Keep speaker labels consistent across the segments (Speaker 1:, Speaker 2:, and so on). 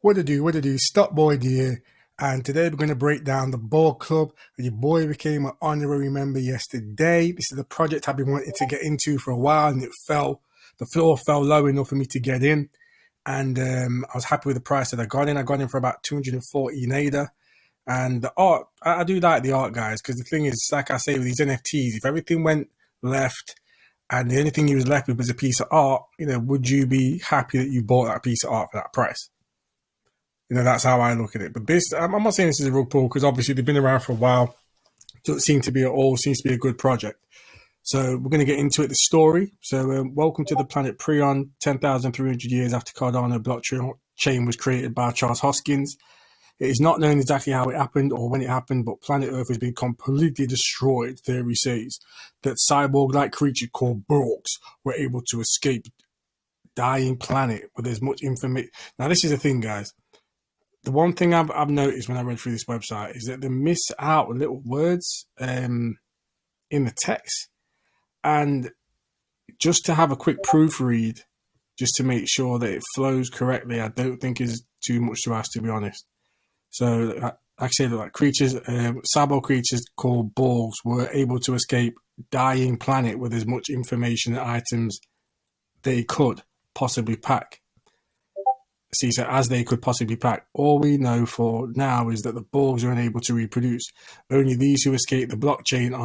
Speaker 1: What to do, Stop Boy here. And today we're going to break down the BORG Club. Your boy became an honorary member yesterday. This is a project I've been wanting to get into for a while, and the floor fell low enough for me to get in. And I was happy with the price that I got in. I got in for about 240 NADA. And the art, I do like the art, guys, because the thing is, like I say with these NFTs, if everything went left and the only thing you was left with was a piece of art, would you be happy that you bought that piece of art for that price? That's how I look at it. But this, I'm not saying this is a rug pull, because obviously they've been around for a while. Doesn't seem to be at all, seems to be a good project. So we're going to get into it, the story. So welcome to the planet Prion, 10,300 years after Cardano blockchain was created by Charles Hoskins. It is not known exactly how it happened or when it happened, but planet Earth has been completely destroyed, theory says. That cyborg-like creatures called BORGs were able to escape dying planet with as much information. Now, this is the thing, guys. The one thing I've noticed when I read through this website is that they miss out little words in the text. And just to have a quick proofread, just to make sure that it flows correctly, I don't think is too much to ask, to be honest. So, like I said, like creatures, cyborg creatures called BORGs were able to escape dying planet with as much information and items they could possibly pack. So as they could possibly pack. All we know for now is that the BORGs are unable to reproduce. Only these who escape the blockchain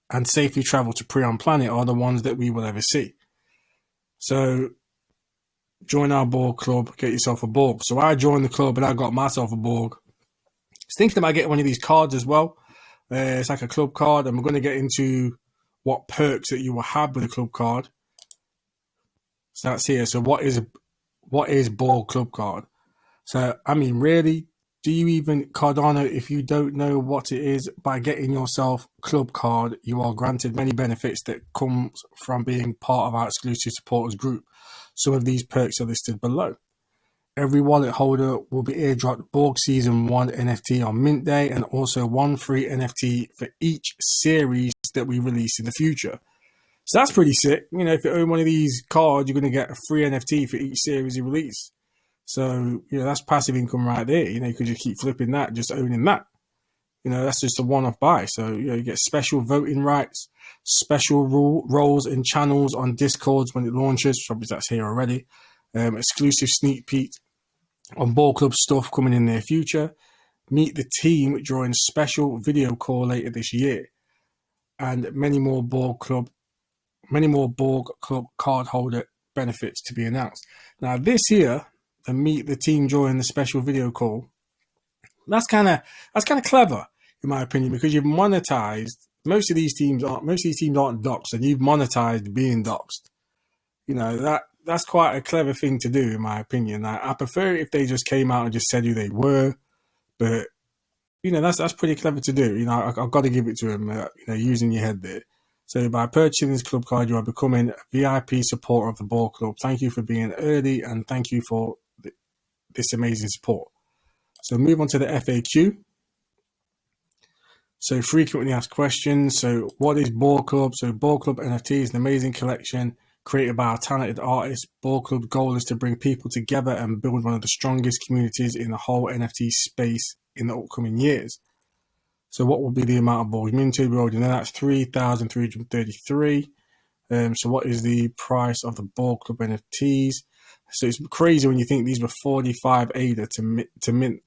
Speaker 1: and safely travel to Prion planet are the ones that we will ever see. So join our BORG Club, get yourself a BORG. So I joined the club and I got myself a BORG. I was thinking about getting one of these cards as well. It's like a club card, and we're going to get into what perks that you will have with a club card. So that's here. So what is BORG Club card? So, I mean, really, do you even Cardano, if you don't know what it is, by getting yourself club card, you are granted many benefits that comes from being part of our exclusive supporters group. Some of these perks are listed below. Every wallet holder will be airdropped BORG Season 1 NFT on mint day, and also one free NFT for each series that we release in the future. So that's pretty sick. If you own one of these cards, you're going to get a free NFT for each series you release. So, that's passive income right there. You could just keep flipping that, just owning that. That's just a one-off buy. So, you get special voting rights, special roles and channels on Discords when it launches. Probably that's here already. Exclusive sneak peek on BORG Club stuff coming in the near future. Meet the team during a special video call later this year. And many more BORG Club cardholder benefits to be announced. Now, this here, the meet the team during the special video call, that's kind of clever, in my opinion, because you've monetized. Most of these teams aren't doxed, and you've monetized being doxed. That's quite a clever thing to do, in my opinion. I prefer it if they just came out and just said who they were, but that's pretty clever to do. I've got to give it to them. Using your head there. So by purchasing this club card, you are becoming a VIP supporter of the BORG Club. Thank you for being early, and thank you for this amazing support. So move on to the FAQ. So frequently asked questions. So what is BORG Club? So BORG Club NFT is an amazing collection created by our talented artists. BORG Club's goal is to bring people together and build one of the strongest communities in the whole NFT space in the upcoming years. So what will be the amount of BORGs minted? We already know that's 3,333. So what is the price of the BORG Club NFTs? So it's crazy when you think these were 45 ADA to mint.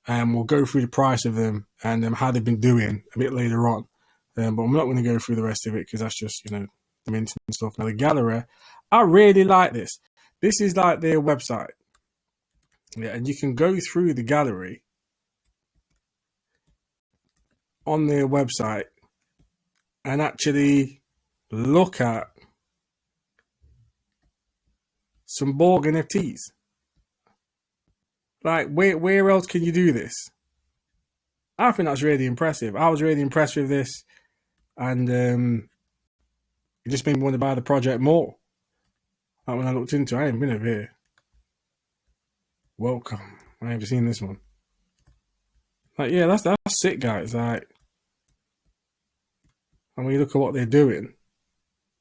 Speaker 1: We'll go through the price of them and how they've been doing a bit later on. But I'm not going to go through the rest of it because that's just, the minting stuff. Now the gallery, I really like this. This is like their website. Yeah, and you can go through the gallery on their website and actually look at some BORG NFTs. Like, where else can you do this? I think that's really impressive. I was really impressed with this, and it just made me want to buy the project more. Like when I looked into it, I ain't been over here. Welcome. I haven't seen this one. Like, yeah, that's sick, guys. Like, and when you look at what they're doing,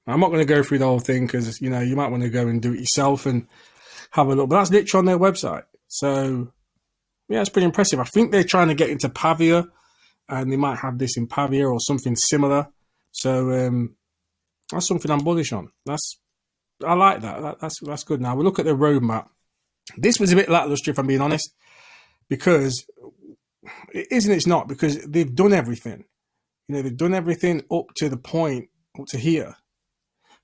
Speaker 1: I'm not going to go through the whole thing because, you might want to go and do it yourself and have a look. But that's literally on their website. So yeah, it's pretty impressive. I think they're trying to get into Pavia, and they might have this in Pavia or something similar. So that's something I'm bullish on. I like that. That's good. Now we look at the roadmap. This was a bit lackluster, if I'm being honest, because it isn't. It's not, because they've done everything. They've done everything up to the point, up to here.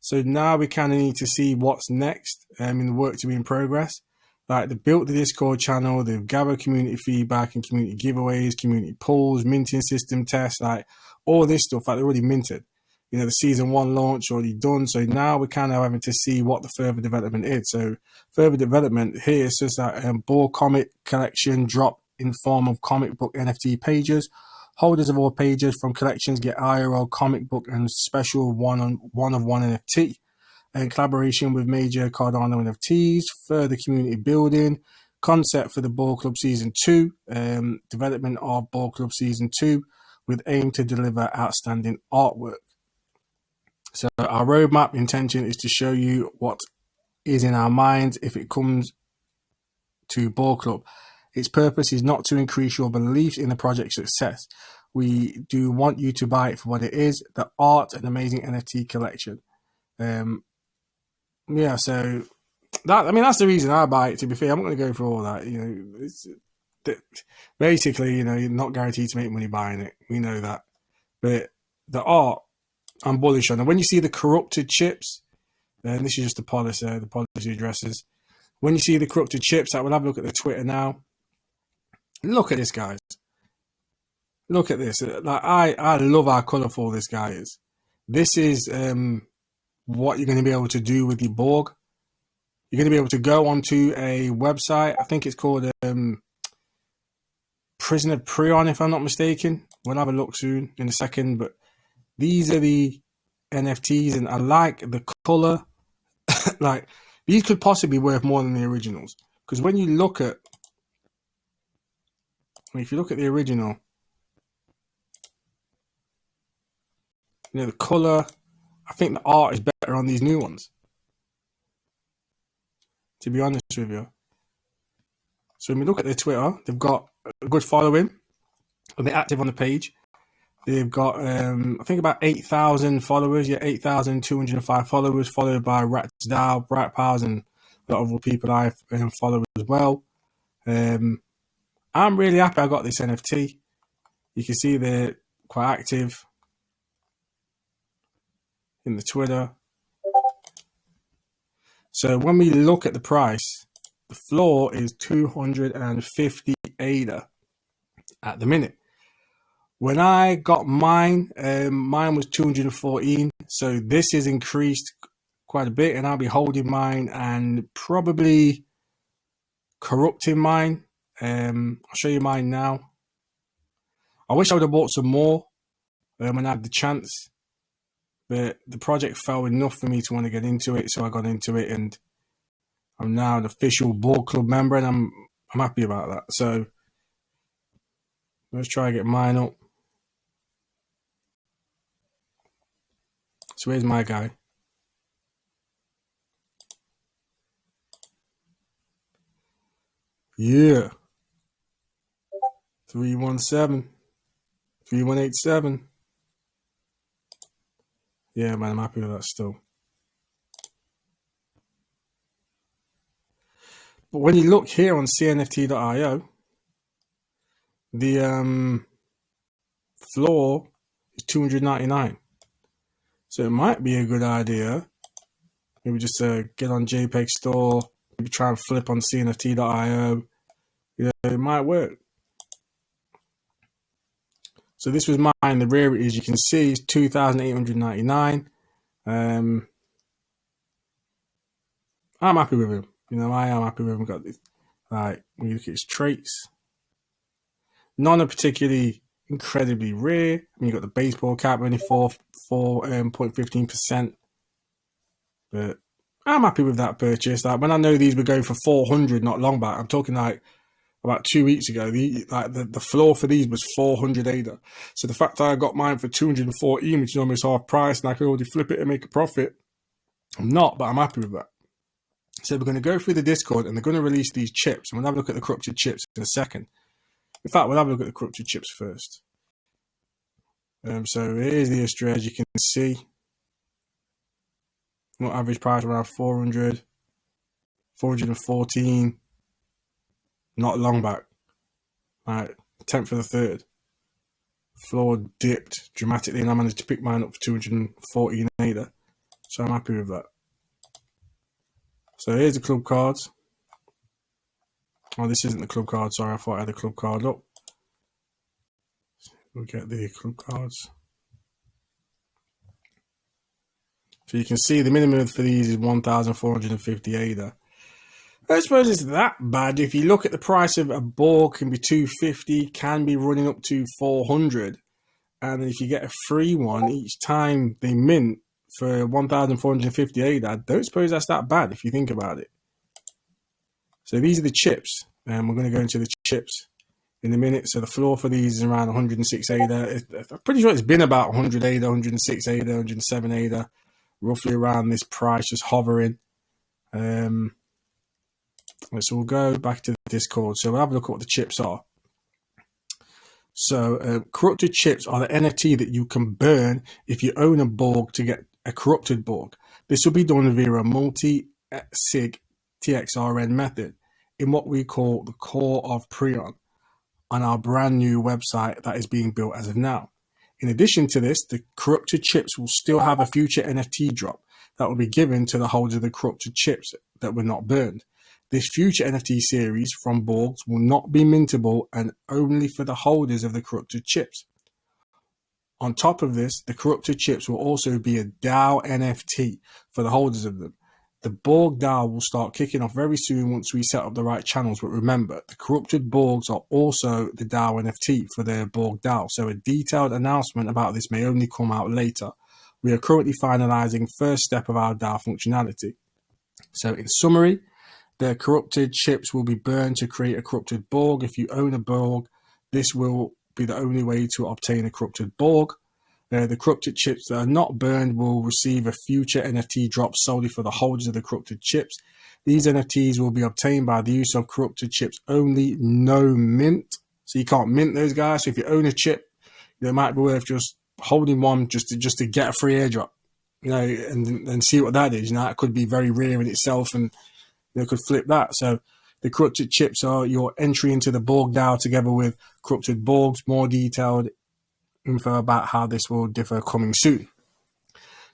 Speaker 1: So now we kind of need to see what's next in the work to be in progress. Like, they've built the Discord channel, they've gathered community feedback and community giveaways, community polls, minting system tests, like all this stuff. Like, they're already minted. The season 1 launch already done. So now we're kind of having to see what the further development is. So further development here says that BORG comic collection drop in form of comic book NFT pages. Holders of all pages from collections get IRL comic book and special one of one NFT. And collaboration with major Cardano NFTs, further community building, concept for the BORG Club Season 2, development of BORG Club Season 2 with aim to deliver outstanding artwork. So our roadmap intention is to show you what is in our minds if it comes to BORG Club. Its purpose is not to increase your beliefs in the project's success. We do want you to buy it for what it is, the art and amazing NFT collection. Yeah, so that's the reason I buy it, to be fair. I'm not going to go for all that. Basically, you're not guaranteed to make money buying it. We know that. But the art, I'm bullish on. And when you see the corrupted chips, and this is just the policy addresses. When you see the corrupted chips, we'll have a look at the Twitter now. Look at this, guys. Look at this. Like, I love how colourful this guy is. This is what you're going to be able to do with your BORG. You're going to be able to go onto a website. I think it's called Prison of Prion, if I'm not mistaken. We'll have a look soon in a second. But these are the NFTs, and I like the colour. Like, these could possibly be worth more than the originals. Because when you look at, if you look at the original, the colour, I think the art is better on these new ones, to be honest with you. So when we look at their Twitter, they've got a good following, and they're active on the page. They've got, I think, about 8,000 followers. Yeah, 8,205 followers, followed by Ratsdow, Bright Powers, and a lot of other people I follow as well. I'm really happy I got this NFT. You can see they're quite active in the Twitter. So when we look at the price, the floor is 250 ADA at the minute. When I got mine, mine was 214. So this has increased quite a bit, and I'll be holding mine and probably corrupting mine. I'll show you mine now. I wish I would have bought some more when I had the chance, but the project fell enough for me to want to get into it, so I got into it, and I'm now an official BORG Club member, and I'm happy about that. So let's try and get mine up. So here's my guy. Yeah. 317. 3187. Yeah, man, I'm happy with that still. But when you look here on Cnft.io, the floor is 299. So it might be a good idea. Maybe just get on JPEG Store, maybe try and flip on Cnft.io. It might work. So this was mine. The rarities you can see is 2,899. I'm happy with him. I am happy with him. Got this. Like, when you look at his traits, none are particularly incredibly rare. I mean, you got the baseball cap, only 4.15%. But I'm happy with that purchase. Like, when I know these were going for 400 not long back, I'm talking like about 2 weeks ago, the floor for these was 400 ADA. So the fact that I got mine for 214, which is almost half price, and I could already flip it and make a profit, I'm not, but I'm happy with that. So we're going to go through the Discord and they're going to release these chips. And we'll have a look at the corrupted chips in a second. In fact, we'll have a look at the corrupted chips first. So here's the history, as you can see. What average price around 400, 414. Not long back. Right, 10th of the 3rd. Floor dipped dramatically and I managed to pick mine up for 240 in ADA. So I'm happy with that. So here's the club cards. Oh, this isn't the club card. Sorry, I thought I had the club card up. We'll get the club cards. So you can see the minimum for these is 1,450 ADA. I suppose it's that bad. If you look at the price of a BORG, can be 250, can be running up to 400. And if you get a free one each time they mint for 1,450 ADA, I don't suppose that's that bad if you think about it. So these are the chips. And we're going to go into the chips in a minute. So the floor for these is around 106 ADA. I'm pretty sure it's been about 100 ADA, 106 ADA, 107 ADA, roughly around this price, just hovering. So we'll go back to the Discord. So we'll have a look at what the chips are. So corrupted chips are the NFT that you can burn if you own a BORG to get a corrupted BORG. This will be done via a multi-sig TXRN method in what we call the core of Prion on our brand new website that is being built as of now. In addition to this, the corrupted chips will still have a future NFT drop that will be given to the holders of the corrupted chips that were not burned. This future NFT series from BORGs will not be mintable and only for the holders of the corrupted chips. On top of this, the corrupted chips will also be a DAO NFT for the holders of them. The BORG DAO will start kicking off very soon once we set up the right channels, but remember, the corrupted BORGs are also the DAO NFT for their BORG DAO, so a detailed announcement about this may only come out later. We are currently finalizing first step of our DAO functionality. So in summary, the corrupted chips will be burned to create a corrupted BORG. If you own a BORG, this will be the only way to obtain a corrupted BORG. The corrupted chips that are not burned will receive a future NFT drop solely for the holders of the corrupted chips. These NFTs will be obtained by the use of corrupted chips only, no mint. So you can't mint those guys. So if you own a chip, it might be worth just holding one just to get a free airdrop, and see what that is. It could be very rare in itself and could flip that. So the corrupted chips are your entry into the BORG DAO together with corrupted BORGs. More detailed info about how this will differ coming soon.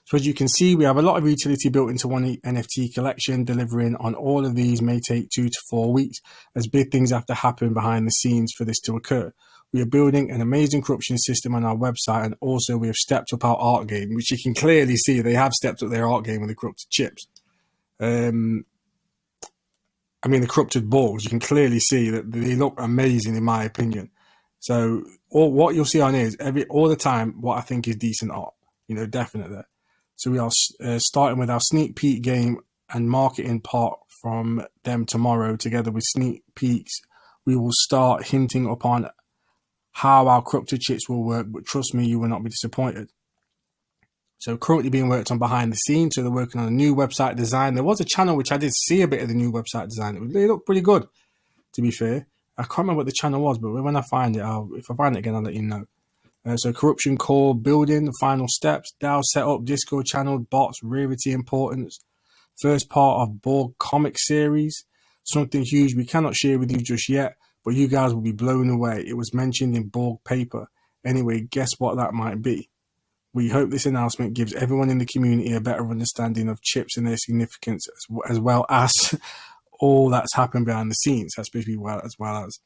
Speaker 1: So as you can see, we have a lot of utility built into one NFT collection. Delivering on all of these may take 2 to 4 weeks, as big things have to happen behind the scenes for this to occur. We are building an amazing corruption system on our website, and also we have stepped up our art game, which you can clearly see they have stepped up their art game with the corrupted chips. The corrupted BORGs, you can clearly see that they look amazing in my opinion. So what you'll see on here is all the time what I think is decent art, definitely. So we are starting with our sneak peek game and marketing part from them tomorrow. Together with sneak peeks, we will start hinting upon how our corrupted chips will work, but trust me, you will not be disappointed. So currently being worked on behind the scenes. So they're working on a new website design. There was a channel which I did see a bit of the new website design. They look pretty good, to be fair. I can't remember what the channel was, but when I find it, if I find it again, I'll let you know. So corruption core building, the final steps, DAO setup, Discord channel, bots, rarity importance. First part of BORG comic series. Something huge we cannot share with you just yet, but you guys will be blown away. It was mentioned in BORG paper. Anyway, guess what that might be? We hope this announcement gives everyone in the community a better understanding of chips and their significance, as well as all that's happened behind the scenes. That's basically as well as.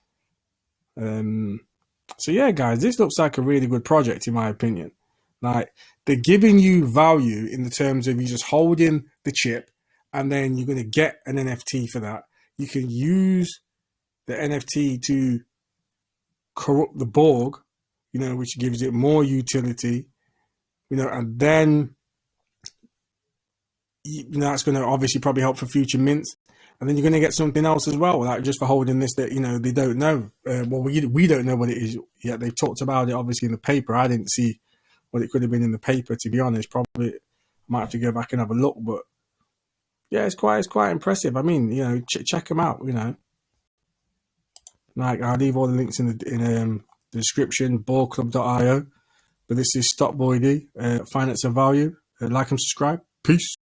Speaker 1: So yeah, guys, this looks like a really good project in my opinion. Like, they're giving you value in the terms of you just holding the chip, and then you're going to get an NFT for that. You can use the NFT to corrupt the BORG, which gives it more utility. And then, that's going to obviously probably help for future mints. And then you're going to get something else as well, like just for holding this that, they don't know. We don't know what it is yet. They've talked about it, obviously, in the paper. I didn't see what it could have been in the paper, to be honest. Probably might have to go back and have a look, but Yeah, it's quite impressive. I mean, you know, check them out. You know, like I'll leave all the links in the description. BORGclub.io. But this is Stock Boy D. Finance and value. Like and subscribe. Peace.